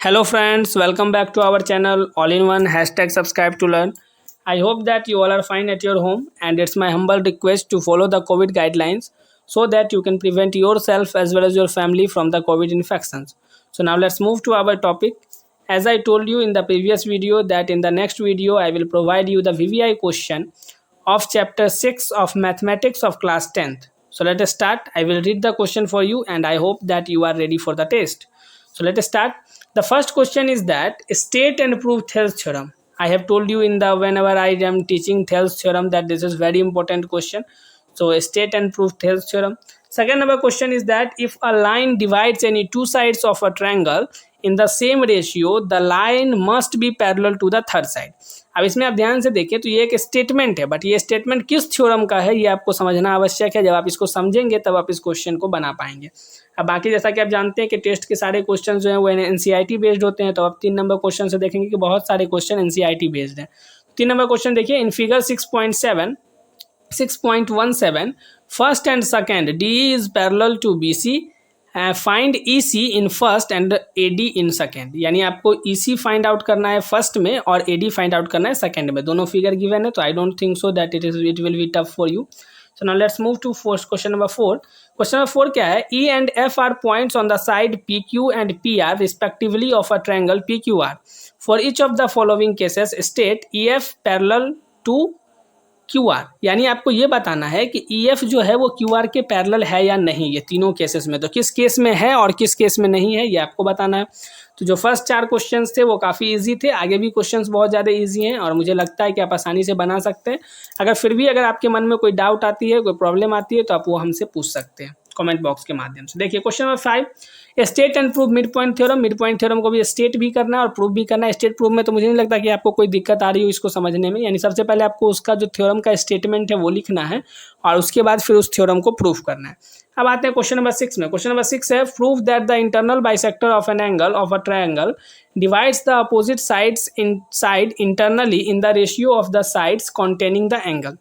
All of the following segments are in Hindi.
Hello friends, welcome back to our channel all in one #subscribe to learn. I hope that you all are fine at your home and it's my humble request to follow the COVID guidelines so that you can prevent yourself as well as your family from the COVID infections. So now let's move to our topic. As I told you in the previous video that in the next video I will provide you the VVI question of chapter 6 of mathematics of class 10th. So let us start. I will read the question for you and I hope that you are ready for the test. So let us start. The first question is that state and prove Thales theorem. I have told you in the whenever I am teaching Thales theorem that this is very important question. So state and prove Thales theorem. Second number question is that if a line divides any two sides of a triangle in the same ratio, the line must be parallel to the third side. अब इसमें आप ध्यान से देखिए तो ये एक स्टेटमेंट है, बट ये स्टेटमेंट किस थ्योरम का है ये आपको समझना आवश्यक है. जब आप इसको समझेंगे तब आप इस क्वेश्चन को बना पाएंगे. अब बाकी जैसा कि आप जानते हैं कि टेस्ट के सारे क्वेश्चन जो हैं वो एनसीईआरटी बेस्ड होते हैं, तो आप 3 नंबर क्वेश्चन से देखेंगे कि बहुत सारे क्वेश्चन एनसीईआरटी बेस्ड हैं. 3 नंबर क्वेश्चन देखिए. In figure 6.17 first and second D is parallel to B C. Find E C in first and A D in second. यानी आपको ई सी फाइंड आउट करना है फर्स्ट में और ए डी फाइंड आउट करना है सेकेंड में. दोनों फिगर गिवन है, तो I don't think so that it will be tough for you. So now let's move to question number 4. Question number 4 क्या है? E and F are points on the side PQ and PR respectively of a triangle PQR. For each of the following cases, state EF parallel to QR. यानी आपको ये बताना है कि EF जो है वो QR के पैरेलल है या नहीं. ये तीनों केसेस में, तो किस केस में है और किस केस में नहीं है ये आपको बताना है. तो जो फर्स्ट 4 क्वेश्चंस थे वो काफ़ी इजी थे. आगे भी क्वेश्चंस बहुत ज़्यादा इजी हैं और मुझे लगता है कि आप आसानी से बना सकते हैं. अगर फिर भी अगर आपके मन में कोई डाउट आती है, कोई प्रॉब्लम आती है, तो आप वो हमसे पूछ सकते हैं कमेंट बॉक्स के माध्यम से. देखिए question number 5. State and prove mid point theorem. Mid point theorem को भी स्टेट भी करना है और प्रूव भी करना है. स्टेट प्रूव में तो मुझे नहीं लगता कि आपको कोई दिक्कत आ रही हो इसको समझने में. यानी सबसे पहले आपको उसका जो थ्योरम का स्टेटमेंट है वो लिखना है और उसके बाद फिर उस थ्योरम को प्रूव करना है. अब आते हैं क्वेश्चन नंबर 6 में. क्वेश्चन नंबर 6 है prove that the internal bisector of an angle of a triangle divides the opposite sides inside internally in the ratio of the sides containing the angle.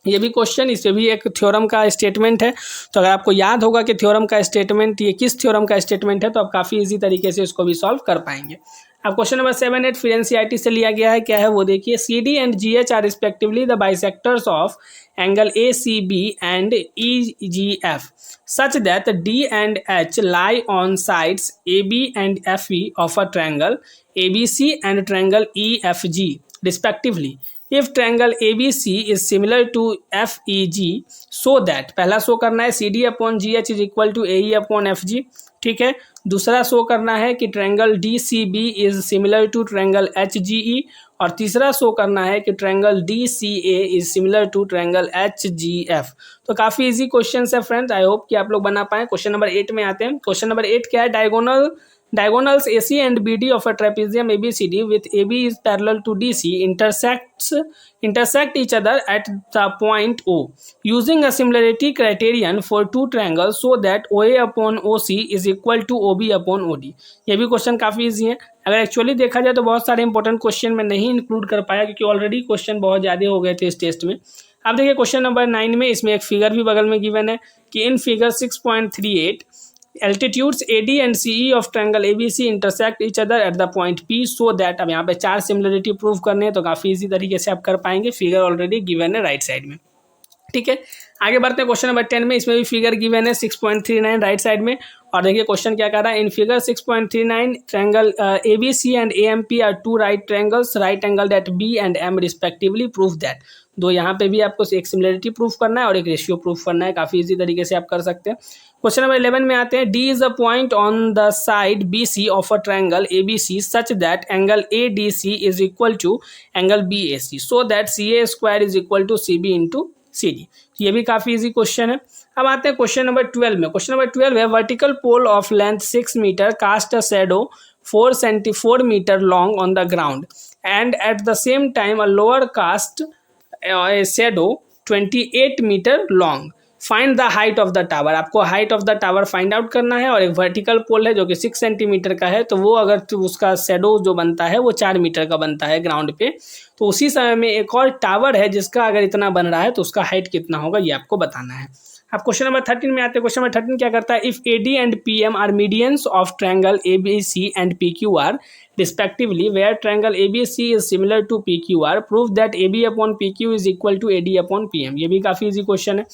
ये भी क्वेश्चन, इससे भी एक थ्योरम का स्टेटमेंट है. तो अगर आपको याद होगा कि थ्योरम का स्टेटमेंट ये किस थ्योरम का स्टेटमेंट है तो आप काफ़ी इजी तरीके से इसको भी सॉल्व कर पाएंगे. अब क्वेश्चन नंबर 7 8 फिर एनसीईआरटी से लिया गया है. क्या है वो देखिए. C D and G H are respectively the bisectors of angle A C B and E G F such that D and H lie on sides AB and FE of a triangle ABC and triangle EFG respectively. If triangle ABC is similar to FEG, so that पहला शो करना है CD upon GH is equal to AE upon FG. ठीक है. दूसरा शो करना है कि triangle DCB is similar to triangle HGE और तीसरा शो करना है कि triangle DCA is similar to triangle HGF. तो काफ़ी इजी क्वेश्चन है फ्रेंड्स. आई होप कि आप लोग बना पाएं. क्वेश्चन नंबर 8 में आते हैं. क्वेश्चन नंबर 8 क्या है. Diagonals AC and BD of a trapezium ABCD with AB is parallel to DC intersect each other at the point O using a similarity criterion for two triangles so that OA upon OC is equal to OB upon OD. ये भी क्वेश्चन काफ़ी इजी है. अगर एक्चुअली देखा जाए तो बहुत सारे इंपॉर्टेंट क्वेश्चन में नहीं इंक्लूड कर पाया क्योंकि ऑलरेडी क्वेश्चन बहुत ज़्यादा हो गए थे इस टेस्ट में. अब देखिए क्वेश्चन नंबर 9 में इसमें एक फिगर भी बगल में गिवन है कि in figure 6.38 altitudes AD and CE of triangle ABC intersect each other at the point P so that. अब यहाँ पे 4 सिमिलरिटी प्रूव करने हैं तो काफ़ी इजी तरीके से आप कर पाएंगे. फिगर ऑलरेडी गिवन है राइट साइड में. ठीक है. आगे बढ़ते हैं क्वेश्चन नंबर 10 में. इसमें भी फिगर गिवन है 6.39 राइट साइड में. और देखिए क्वेश्चन क्या कर रहा है. In figure 6.39 triangle ABC and AMP are two right triangles right angle at B and M respectively. Prove that. दो यहाँ पे भी आपको एक सिमिलरिटी प्रूफ करना है और एक रेशियो प्रूफ करना है. काफ़ी इजी तरीके से आप कर सकते हैं. क्वेश्चन नंबर 11 में आते हैं. D is a point on the side BC of a triangle ABC such that angle ADC is equal to angle BAC so that CA square is equal to CB into CD. ये भी काफ़ी इजी क्वेश्चन है. अब आते हैं क्वेश्चन नंबर 12 में. क्वेश्चन नंबर 12 है vertical pole of length 6 metre cast a shadow 4 metre long on the ground and at the same time a lower cast a shadow 28 metre long. Find the height of the tower. आपको height of the tower find out करना है और एक वर्टिकल पोल है जो कि 6 सेंटीमीटर का है. तो वो अगर तो उसका शेडो जो बनता है वो 4 मीटर का बनता है ग्राउंड पे. तो उसी समय में एक और टावर है जिसका अगर इतना बन रहा है तो उसका हाइट कितना होगा ये आपको बताना है. अब क्वेश्चन नंबर 13 में आते हैं। क्वेश्चन नंबर 13 क्या करता है, if AD and PM are medians of triangle ABC and PQR respectively where triangle ABC is similar to PQR prove that AB upon PQ is equal to AD upon PM। ये भी काफी इजी क्वेश्चन है।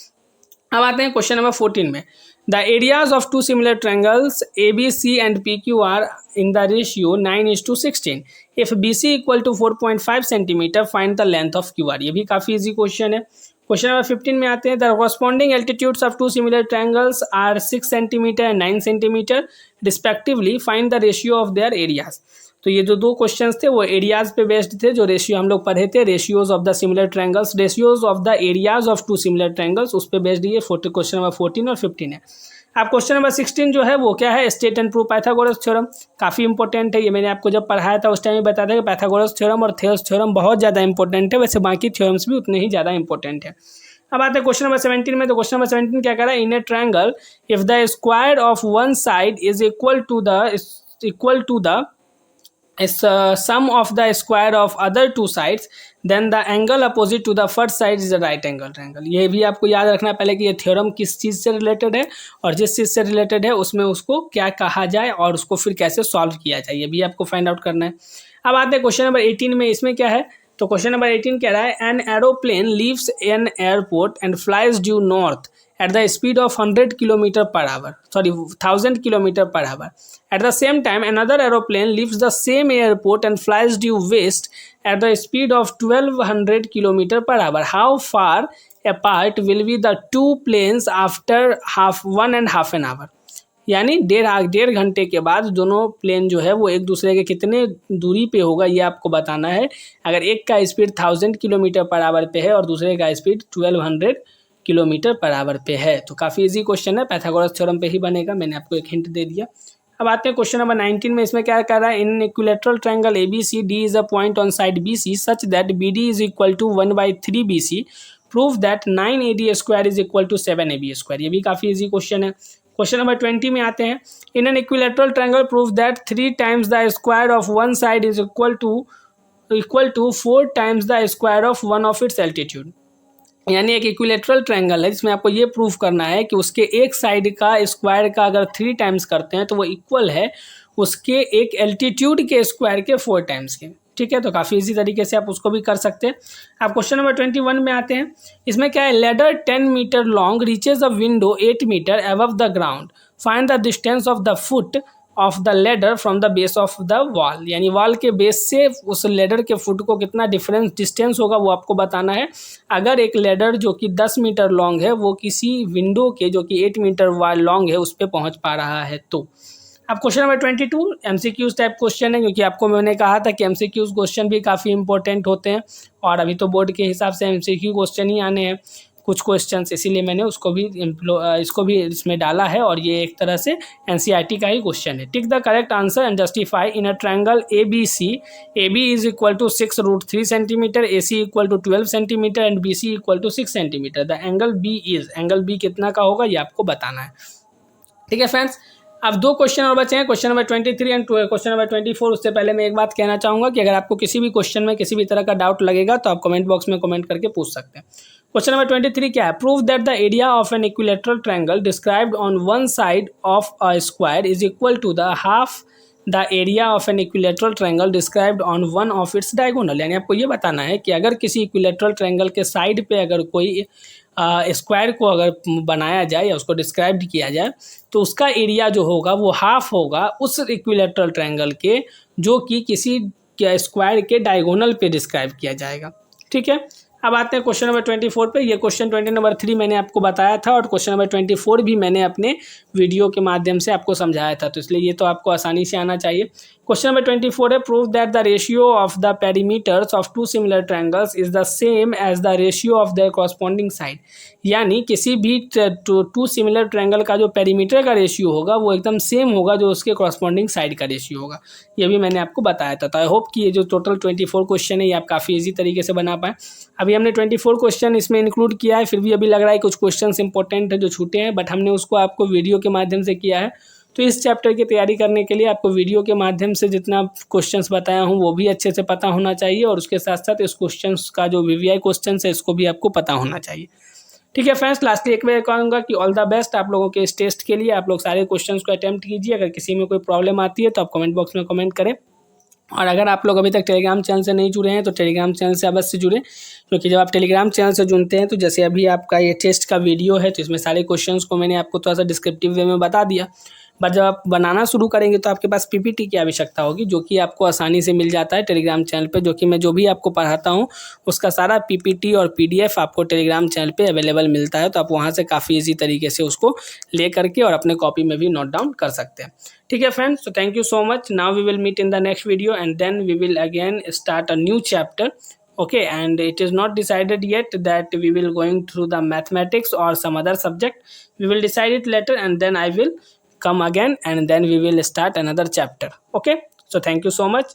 अब आते हैं क्वेश्चन नंबर 14 में, the areas of two similar triangles ABC and PQR in the ratio 9:16 if BC equal to 4.5 centimetre find the length of QR। ये भी काफी इजी क्वेश्चन है। क्वेश्चन नंबर 15 में आते हैं, the corresponding altitudes of two similar triangles are 6 centimetre and 9 centimetre respectively find the ratio of their areas. तो ये जो दो क्वेश्चंस थे वो एरियाज पे बेस्ड थे, जो रेशियो हम लोग पढ़े थे, ratios of the similar triangles, ratios of the areas of two similar triangles, उस पे बेस्ड ये क्वेश्चन नंबर 14 और 15 है। अब क्वेश्चन नंबर 16 जो है वो क्या है, state and prove Pythagoras theorem. काफ़ी इंपॉर्टेंट है, ये मैंने आपको जब पढ़ाया था उस टाइम में बताया था कि पाइथागोरस थ्योरम और थेल्स थ्योरम बहुत ज़्यादा इंपॉर्टेंट है, वैसे बाकी थ्योरम्स भी उतने ही ज़्यादा इंपॉर्टेंट है। अब आते हैं क्वेश्चन नंबर 17 में। तो क्वेश्चन नंबर 17 क्या कह रहा है, in a triangle if the square of one side is equal to the sum of the square of other two sides then the angle opposite to the first side is a right angle triangle। ये भी आपको याद रखना पहले कि ये थ्योरम किस चीज़ से रिलेटेड है और जिस चीज़ से रिलेटेड है उसमें उसको क्या कहा जाए और उसको फिर कैसे सॉल्व किया जाए, ये भी आपको फाइंड आउट करना है। अब आते हैं क्वेश्चन नंबर 18 में। इसमें क्या है, तो क्वेश्चन नंबर 18 कह रहा है, an aeroplane leaves an airport and flies due north at the speed of 1000 kilometer per hour. At the same time, another aeroplane leaves the same airport and flies due west at the speed of 1200 kilometer per hour. How far apart will be the two planes after 1.5 hour? यानी डेढ़ घंटे के बाद दोनों प्लेन जो है वो एक दूसरे के कितने दूरी पे होगा ये आपको बताना है। अगर एक का स्पीड 1000 किलोमीटर पर आवर पे है और दूसरे का स्पीड 1200 किलोमीटर पर आवर पे है, तो काफ़ी इजी क्वेश्चन है, पाइथागोरस थ्योरम पे ही बनेगा, मैंने आपको एक हिंट दे दिया। अब आते हैं क्वेश्चन नंबर 19 में। इसमें क्या कह रहा है, in equilateral triangle ABC D is a point on side BC such that BD is equal to 1/3 BC prove that 9AD square is equal to 7AB square. ये भी काफ़ी इजी क्वेश्चन है। क्वेश्चन नंबर 20 में आते हैं, in an equilateral triangle prove that 3 times the square of one side is equal to 4 times the square of one of its altitude. यानी एक इक्विलेटरल ट्रायंगल है जिसमें आपको ये प्रूफ करना है कि उसके एक साइड का स्क्वायर का अगर 3 times करते हैं तो वो इक्वल है उसके एक एल्टीट्यूड के स्क्वायर के 4 times के। ठीक है, तो काफ़ी इजी तरीके से आप उसको भी कर सकते हैं। आप क्वेश्चन नंबर 21 में आते हैं। इसमें क्या है, ladder 10 metre long reaches a window 8 metre above the ground, find the distance of the foot of the ladder from the base of the wall. यानी वॉल के बेस से उस लेडर के फुट को कितना डिस्टेंस होगा वो आपको बताना है। अगर एक लेडर जो कि 10 मीटर लॉन्ग है वो किसी विंडो के जो कि 8 मीटर लॉन्ग है उस पर पहुंच पा रहा है। तो अब question number 22 MCQs type question है, क्योंकि आपको मैंने कहा था कि MCQs क्वेश्चन भी काफ़ी इंपॉर्टेंट होते हैं और अभी तो बोर्ड के हिसाब से MCQ क्वेश्चन ही आने हैं कुछ क्वेश्चंस, इसीलिए मैंने इसको भी इसमें डाला है और ये एक तरह से NCERT का ही क्वेश्चन है। Tick the correct answer and justify in a triangle ABC AB is equal to 6√3 centimetre, AC equal to 12 centimetre and BC equal to 6 centimetre. The angle B कितना का होगा ये आपको बताना है। ठीक है फ्रेंड्स, अब दो क्वेश्चन और बचे हैं, question number 23 and question number 24। उससे पहले मैं एक बात कहना चाहूँगा कि अगर आपको किसी भी क्वेश्चन में किसी भी तरह का डाउट लगेगा तो आप कमेंट बॉक्स में कमेंट करके पूछ सकते हैं। क्वेश्चन नंबर 23 क्या है, prove that the area of an equilateral triangle described on one side of a square is equal to the half the area of an equilateral triangle described on one of its diagonal. यानी आपको ये बताना है कि अगर किसी इक्विलेटरल ट्रायंगल के साइड पे अगर कोई स्क्वायर को अगर बनाया जाए या उसको डिस्क्राइब किया जाए तो उसका एरिया जो होगा वो हाफ होगा उस इक्विलेटरल ट्रायंगल के जो कि किसी स्क्वायर के डायगोनल पे डिस्क्राइब किया जाएगा। ठीक है, अब आते हैं क्वेश्चन नंबर 24 पे। ये क्वेश्चन 20 नंबर 3 मैंने आपको बताया था और क्वेश्चन नंबर 24 भी मैंने अपने वीडियो के माध्यम से आपको समझाया था, तो इसलिए ये तो आपको आसानी से आना चाहिए। क्वेश्चन नंबर 24 है, prove that the ratio of the perimeters of two similar triangles is the same as the ratio of the corresponding side. यानी किसी भी टू सिमिलर ट्रायंगल का जो पेरीमीटर का रेशियो होगा वो एकदम सेम होगा जो उसके कॉरस्पॉन्डिंग साइड का रेशियो होगा, ये भी मैंने आपको बताया था। तो आई होप कि ये जो टोटल 24 क्वेश्चन है ये आप काफ़ी ईजी तरीके से बना पाएँ। अभी हमने 24 क्वेश्चन इसमें इंक्लूड किया है, फिर भी अभी लग रहा है कुछ क्वेश्चन इंपॉर्टेंट है जो छूटे हैं, बट हमने उसको आपको वीडियो के माध्यम से किया है। तो इस चैप्टर की तैयारी करने के लिए आपको वीडियो के माध्यम से जितना क्वेश्चंस बताया हूँ वो भी अच्छे से पता होना चाहिए और उसके साथ साथ इस क्वेश्चंस का जो VVI क्वेश्चंस है इसको भी आपको पता होना चाहिए। ठीक है फ्रेंड्स, लास्टली एक बार कहूँगा कि ऑल द बेस्ट आप लोगों के इस टेस्ट के लिए। आप लोग सारे क्वेश्चंस को अटेम्प्ट कीजिए। अगर किसी में कोई प्रॉब्लम आती है तो आप कमेंट बॉक्स में कमेंट करें। और अगर आप लोग अभी तक टेलीग्राम चैनल से नहीं जुड़े हैं तो टेलीग्राम चैनल से अवश्य जुड़ें, क्योंकि जब आप टेलीग्राम चैनल से जुड़ते हैं तो जैसे अभी आपका ये टेस्ट का वीडियो है तो इसमें सारे क्वेश्चंस को मैंने आपको थोड़ा सा डिस्क्रिप्टिव वे में बता दिया। बट जब आप बनाना शुरू करेंगे तो आपके पास पीपीटी की आवश्यकता होगी, जो कि आपको आसानी से मिल जाता है टेलीग्राम चैनल पे। जो कि मैं जो भी आपको पढ़ाता हूँ उसका सारा पीपीटी और पीडीएफ आपको टेलीग्राम चैनल पे अवेलेबल मिलता है। तो आप वहाँ से काफ़ी ईजी तरीके से उसको ले करके और अपने कॉपी में भी नोट डाउन कर सकते हैं। ठीक है friends, so thank you so much. Now we will meet in the next video and then we will again start a new chapter. Okay, and it is not decided yet that we will going through the mathematics or some other subject. We will decide it later and then I will come again and then we will start another chapter. Okay, so thank you so much.